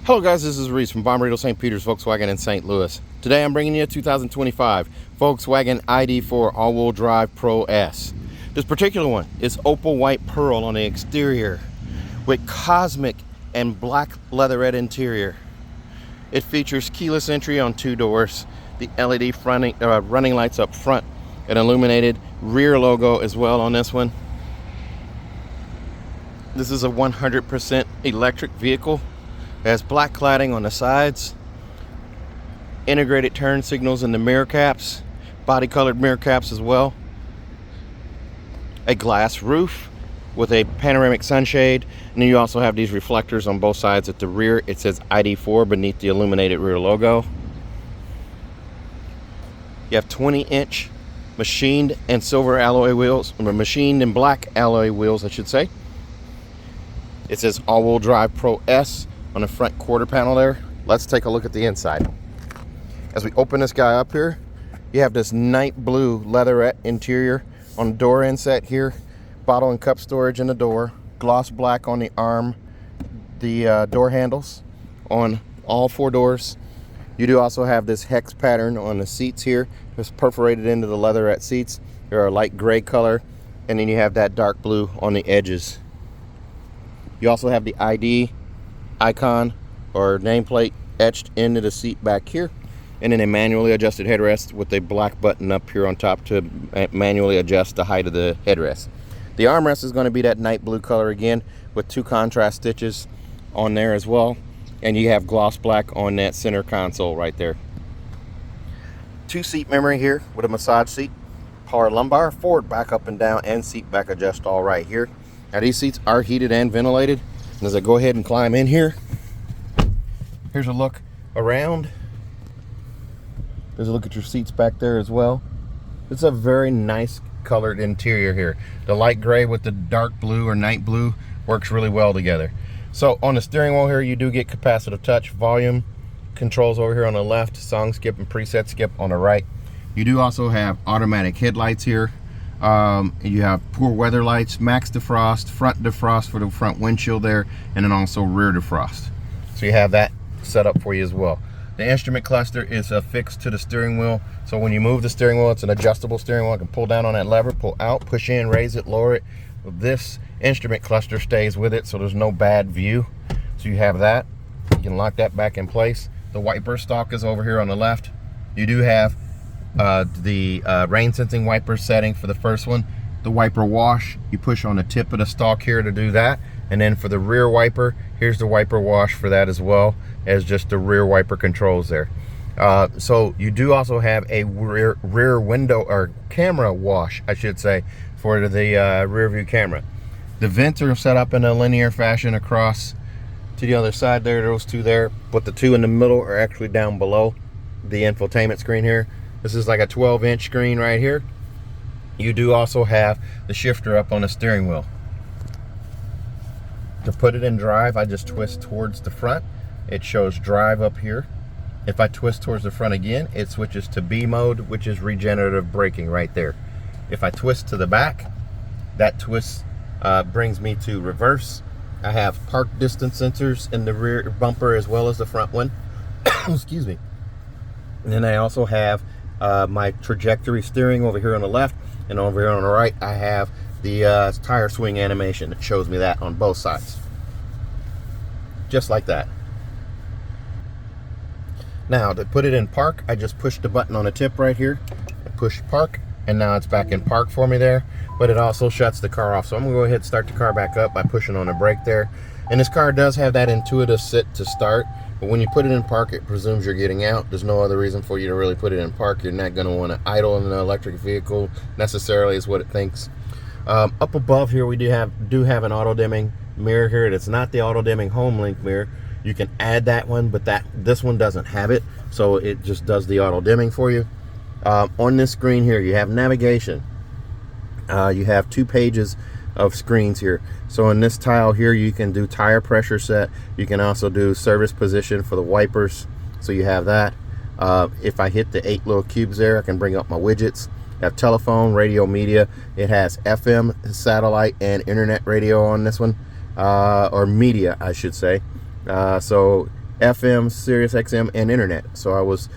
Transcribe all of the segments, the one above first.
Hello guys, this is Reese from Bommarito St. Peter's Volkswagen in St. Louis. Today I'm bringing you a 2025 Volkswagen ID.4 all-wheel drive Pro S. This particular one is opal white pearl on the exterior with cosmic and black leatherette interior. It features keyless entry on 2 doors, the LED running lights up front, an illuminated rear logo as well on this one. This is a 100% electric vehicle. It has black cladding on the sides, integrated turn signals in the mirror caps, body colored mirror caps as well, a glass roof with a panoramic sunshade, and then you also have these reflectors on both sides at the rear. It says ID.4 beneath the illuminated rear logo. You have 20-inch machined and silver alloy wheels, or machined and black alloy wheels I should say. It says all-wheel drive Pro S on the front quarter panel there. Let's take a look at the inside. As we open this guy up here, you have this night blue leatherette interior on the door inset here, bottle and cup storage in the door, gloss black on the arm, the door handles on all 4 doors. You do also have this hex pattern on the seats here. It's perforated into the leatherette seats. They're a light gray color, and then you have that dark blue on the edges. You also have the ID icon or nameplate etched into the seat back here, and then a manually adjusted headrest with a black button up here on top to manually adjust the height of the headrest. The armrest is going to be that night blue color again with 2 contrast stitches on there as well, and you have gloss black on that center console right there. 2 seat memory here with a massage seat, power lumbar, forward, back, up and down, and seat back adjust all right here. Now these seats are heated and ventilated. And as I go ahead and climb in here, here's a look around. There's a look at your seats back there as well. It's a very nice colored interior here. The light gray with the dark blue or night blue works really well together. So on the steering wheel here, you do get capacitive touch, volume controls over here on the left, song skip and preset skip on the right. You do also have automatic headlights here. You have poor weather lights, max defrost, front defrost for the front windshield there, and then also rear defrost. So you have that set up for you as well. The instrument cluster is affixed to the steering wheel, so when you move the steering wheel, it's an adjustable steering wheel. You can pull down on that lever, pull out, push in, raise it, lower it. This instrument cluster stays with it, so there's no bad view. So you have that. You can lock that back in place. The wiper stalk is over here on the left. You do have the rain sensing wiper setting for the first one. The wiper wash, you push on the tip of the stalk here to do that, and then for the rear wiper, here's the wiper wash for that as well as just the rear wiper controls there. So you do also have a rear window or camera wash I should say for the rear view camera. The vents are set up in a linear fashion across to the other side there, those 2 there, but the 2 in the middle are actually down below the infotainment screen here. This is like a 12-inch screen right here. You do also have the shifter up on the steering wheel. To put it in drive, I just twist towards the front. It shows drive up here. If I twist towards the front again, it switches to B mode, which is regenerative braking right there. If I twist to the back, that twist brings me to reverse. I have park distance sensors in the rear bumper as well as the front one. Excuse me. And then I also have my trajectory steering over here on the left, and over here on the right I have the tire swing animation that shows me that on both sides, just like that. Now to put it in park, I just push the button on the tip right here and push park, and now it's back in park for me there, but it also shuts the car off. So I'm gonna go ahead and start the car back up by pushing on the brake there. And this car does have that intuitive sit to start, but when you put it in park, it presumes you're getting out. There's no other reason for you to really put it in park. You're not going to want to idle in an electric vehicle necessarily, is what it thinks. Up above here, we do have an auto dimming mirror here. It's not the auto dimming home link mirror. You can add that one, but this one doesn't have it, so it just does the auto dimming for you. On this screen here, you have navigation. You have 2 pages of screens here. So in this tile here, you can do tire pressure set. You can also do service position for the wipers, so you have that. If I hit the 8 little cubes there, I can bring up my widgets. I have telephone, radio, media. It has FM, satellite, and internet radio on this one, or media I should say. So FM, Sirius XM, and internet. So I was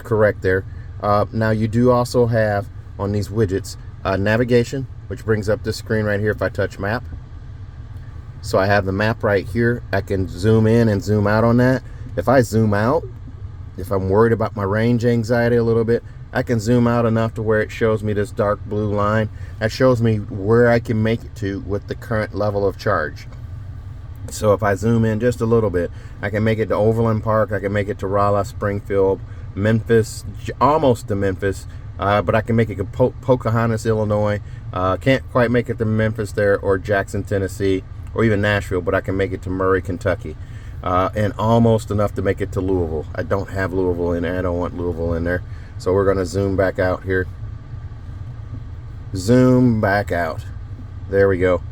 correct there. Now you do also have on these widgets navigation, which brings up this screen right here if I touch map. So I have the map right here. I can zoom in and zoom out on that. If I zoom out, if I'm worried about my range anxiety a little bit, I can zoom out enough to where it shows me this dark blue line. That shows me where I can make it to with the current level of charge. So if I zoom in just a little bit, I can make it to Overland Park, I can make it to Raleigh, Springfield, Memphis, almost to Memphis, but I can make it to Pocahontas, Illinois. Can't quite make it to Memphis there, or Jackson, Tennessee, or even Nashville, but I can make it to Murray, Kentucky. And almost enough to make it to Louisville. I don't have Louisville in there. I don't want Louisville in there. So we're going to zoom back out here. Zoom back out. There we go.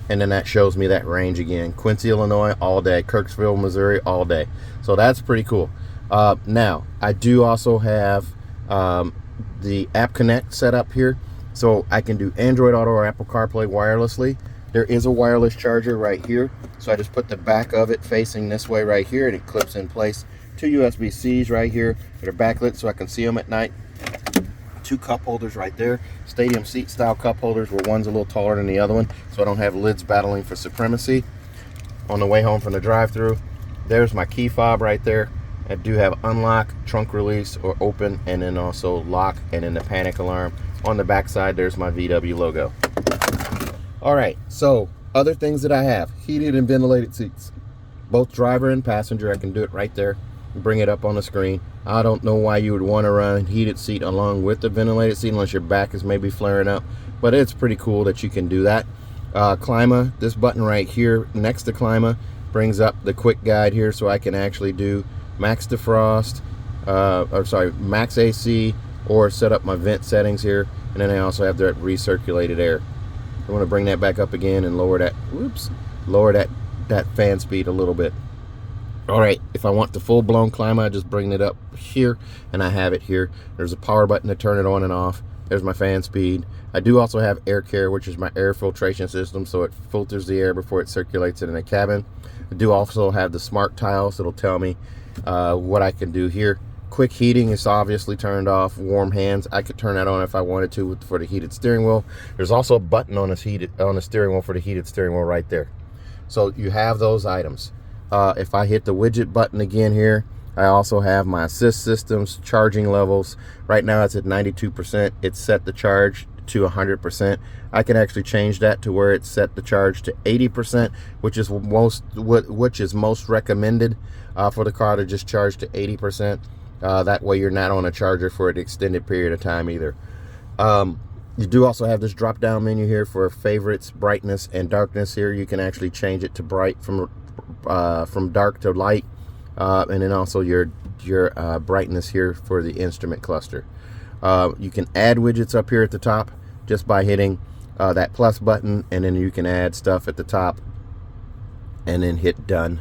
And then that shows me that range again. Quincy, Illinois, all day. Kirksville, Missouri, all day. So that's pretty cool. Now, I do also have the App Connect set up here. So I can do Android Auto or Apple CarPlay wirelessly. There is a wireless charger right here. So I just put the back of it facing this way right here, and it clips in place. 2 USB-Cs right here that are backlit so I can see them at night. 2 cup holders right there. Stadium seat style cup holders where one's a little taller than the other one, so I don't have lids battling for supremacy. On the way home from the drive-thru, there's my key fob right there. I do have unlock, trunk release, or open, and then also lock, and then the panic alarm. On the back side, there's my VW logo. Alright, so other things that I have: heated and ventilated seats, both driver and passenger. I can do it right there, bring it up on the screen. I don't know why you would want to run heated seat along with the ventilated seat unless your back is maybe flaring up, but it's pretty cool that you can do that. Clima, this button right here next to Clima brings up the quick guide here, so I can actually do max defrost, max AC, or set up my vent settings here. And then I also have that recirculated air. I want to bring that back up again and lower that, lower that fan speed a little bit. Alright, if I want the full-blown Clima, I just bring it up here, and I have it here. There's a power button to turn it on and off. There's my fan speed. I do also have air care, which is my air filtration system, so it filters the air before it circulates it in the cabin. I do also have the smart tiles that'll tell me what I can do here. Quick heating is obviously turned off. Warm hands, I could turn that on if I wanted to for the heated steering wheel. There's also a button on the steering wheel for the heated steering wheel right there. So you have those items. If I hit the widget button again here, I also have my assist systems, charging levels. Right now it's at 92%. It's set the charge to 100%. I can actually change that to where it's set the charge to 80%, which is most recommended for the car, to just charge to 80%. That way you're not on a charger for an extended period of time either. You do also have this drop down menu here for favorites, brightness, and darkness. Here you can actually change it to bright from dark to light, and then also your brightness here for the instrument cluster. You can add widgets up here at the top just by hitting that plus button, and then you can add stuff at the top and then hit done.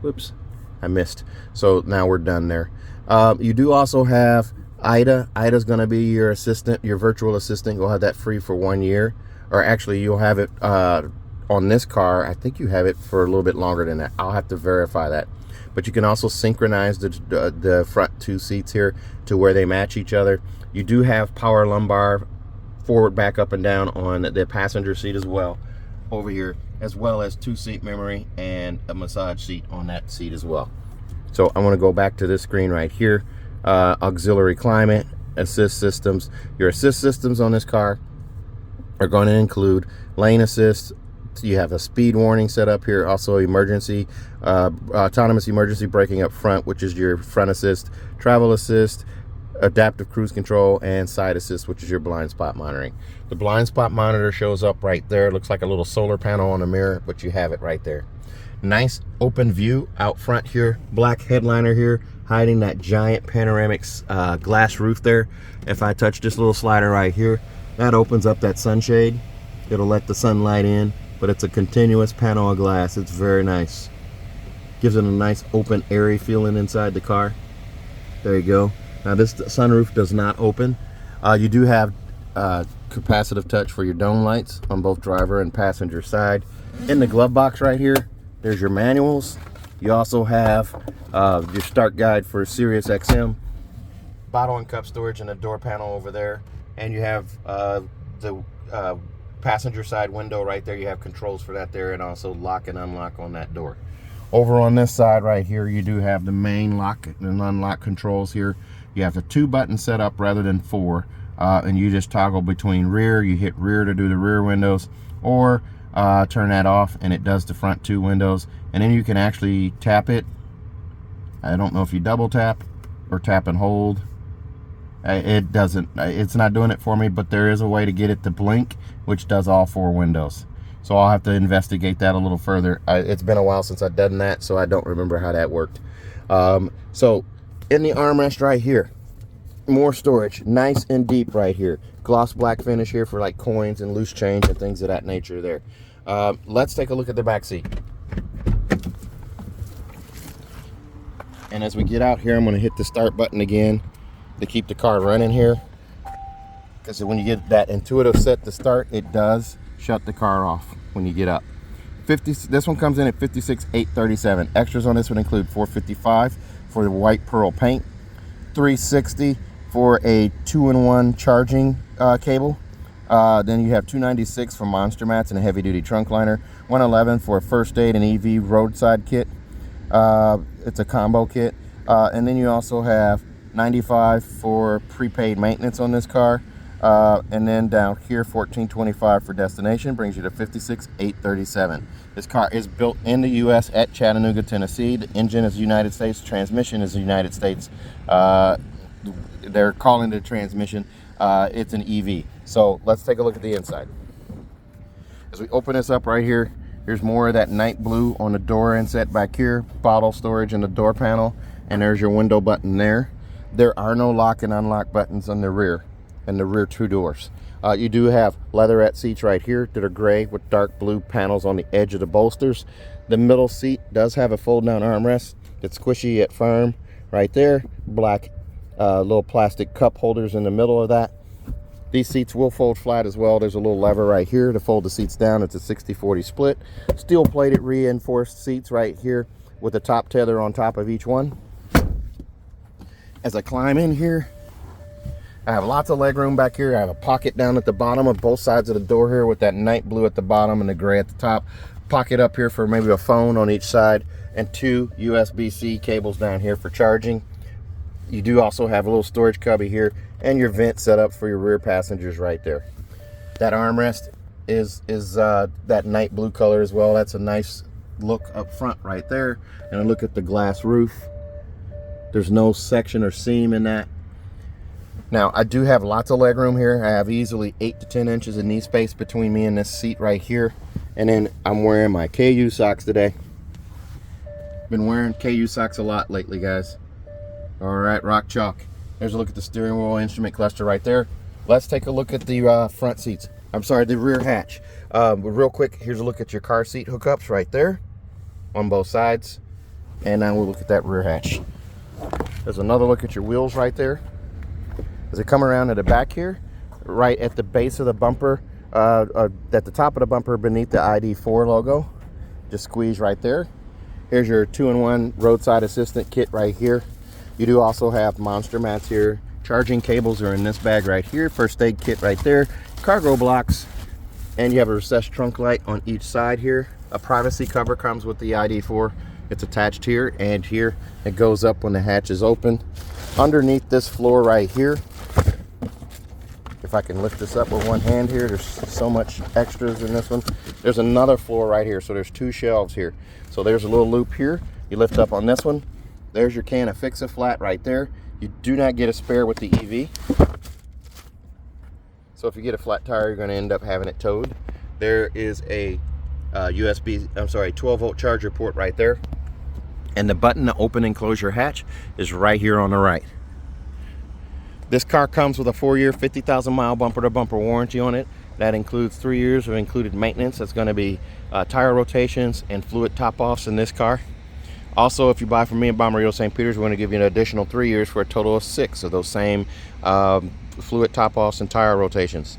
Whoops, I missed. So now we're done there. You do also have IDA. IDA is going to be your assistant, your virtual assistant. You'll have that free for 1 year, or actually you'll have it on this car. I think you have it for a little bit longer than that. I'll have to verify that. But you can also synchronize the front 2 seats here to where they match each other. You do have power lumbar, forward, back, up, and down on the passenger seat as well over here, as well as 2-seat memory and a massage seat on that seat as well. So I want to go back to this screen right here. Auxiliary climate, assist systems. Your assist systems on this car are going to include lane assist. You have a speed warning set up here, also emergency, autonomous emergency braking up front, which is your front assist, travel assist, adaptive cruise control, and side assist, which is your blind spot monitoring. The blind spot monitor shows up right there. It looks like a little solar panel on the mirror, but you have it right there. Nice open view out front here. Black headliner here, hiding that giant panoramic glass roof there. If I touch this little slider right here, that opens up that sunshade. It'll let the sunlight in, but it's a continuous panel of glass. It's very nice. Gives it a nice open, airy feeling inside the car. There you go. Now this sunroof does not open. You do have capacitive touch for your dome lights on both driver and passenger side. In the glove box right here, there's your manuals. You also have your start guide for Sirius XM, bottle and cup storage, and a door panel over there. And you have the passenger side window right there. You have controls for that there, and also lock and unlock on that door. Over on this side right here, you do have the main lock and unlock controls here. You have the 2 button setup rather than 4, and you just toggle between rear. You hit rear to do the rear windows, or turn that off and it does the front 2 windows. And then you can actually tap it. I don't know if you double tap or tap and hold. It doesn't, it's not doing it for me, but there is a way to get it to blink, which does all 4 windows. So I'll have to investigate that a little further. It's been a while since I've done that, so I don't remember how that worked. So in the armrest right here, more storage, nice and deep right here. Gloss black finish here for like coins and loose change and things of that nature there. Let's take a look at the back seat. And as we get out here, I'm going to hit the start button again to keep the car running here, because when you get that intuitive set to start, it does shut the car off when you get up. This one comes in at $56,837. Extras on this one include $455 for the white pearl paint, $360 for a 2-in-1 charging cable. Then you have $296 for monster mats and a heavy duty trunk liner, $111 for a first aid and EV roadside kit. It's a combo kit. And then you also have $95 for prepaid maintenance on this car. And then down here, $1425 for destination, brings you to $56,837. This car is built in the U.S. at Chattanooga, Tennessee. The engine is United States, transmission is the United States. They're calling the transmission, it's an EV. So let's take a look at the inside. As we open this up right here, here's more of that night blue on the door inset back here, bottle storage in the door panel, and there's your window button there. There are no lock and unlock buttons on the rear and the rear 2 doors. You do have leatherette seats right here that are gray with dark blue panels on the edge of the bolsters. The middle seat does have a fold down armrest that's squishy yet firm right there. Black little plastic cup holders in the middle of that. These seats will fold flat as well. There's a little lever right here to fold the seats down. It's a 60-40 split. Steel plated reinforced seats right here with a top tether on top of each one. As I climb in here, I have lots of leg room back here. I have a pocket down at the bottom of both sides of the door here with that night blue at the bottom and the gray at the top. Pocket up here for maybe a phone on each side, and 2 USB-C cables down here for charging. You do also have a little storage cubby here and your vent set up for your rear passengers right there. That armrest is that night blue color as well. That's a nice look up front right there. And a look at the glass roof. There's no section or seam in that. Now, I do have lots of leg room here. I have easily 8 to 10 inches of knee space between me and this seat right here. And then I'm wearing my KU socks today. Been wearing KU socks a lot lately, guys. All right, rock chalk. There's a look at the steering wheel instrument cluster right there. Let's take a look at the front seats. I'm sorry, the rear hatch. But real quick, here's a look at your car seat hookups right there on both sides. And now we'll look at that rear hatch. There's another look at your wheels right there. As I come around to the back here, right at the base of the bumper, at the top of the bumper beneath the ID.4 logo, just squeeze right there. Here's your 2-in-1 roadside assistant kit right here. You do also have monster mats here. Charging cables are in this bag right here. First aid kit right there. Cargo blocks. And you have a recessed trunk light on each side here. A privacy cover comes with the ID.4. It's attached here and here. It goes up when the hatch is open. Underneath this floor right here, if I can lift this up with one hand here, there's so much extras in this one. There's another floor right here, so there's 2 shelves here. So there's a little loop here. You lift up on this one. There's your can of Fix-A-Flat right there. You do not get a spare with the EV. So if you get a flat tire, you're going to end up having it towed. There is a 12-volt charger port right there. And the button to open and close your hatch is right here on the right. This car comes with a 4-year, 50,000-mile bumper-to-bumper warranty on it. That includes 3 years of included maintenance. That's going to be tire rotations and fluid top-offs in this car. Also, if you buy from me in Bomberillo St. Peter's, we're going to give you an additional 3 years for a total of 6 of those same fluid top-offs and tire rotations.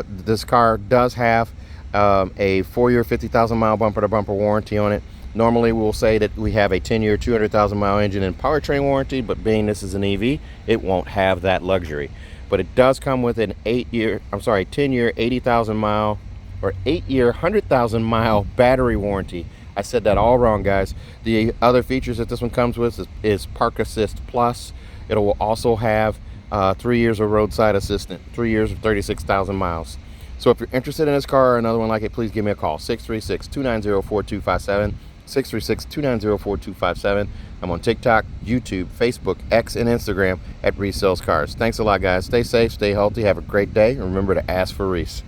This car does have a 4-year, 50,000-mile bumper-to-bumper warranty on it. Normally we'll say that we have a 10-year, 200,000 mile engine and powertrain warranty, but being this is an EV, it won't have that luxury. But it does come with an 10-year, 80,000 mile, or 8-year, 100,000 mile battery warranty. I said that all wrong, guys. The other features that this one comes with is Park Assist Plus. It will also have 3 years of roadside assistant, 3 years of 36,000 miles. So if you're interested in this car or another one like it, please give me a call, 636-290-4257, 636-290-4257. I'm on TikTok, YouTube, Facebook, X, and Instagram at Reese Sells Cars. Thanks a lot, guys. Stay safe, stay healthy, have a great day, and remember to ask for Reese.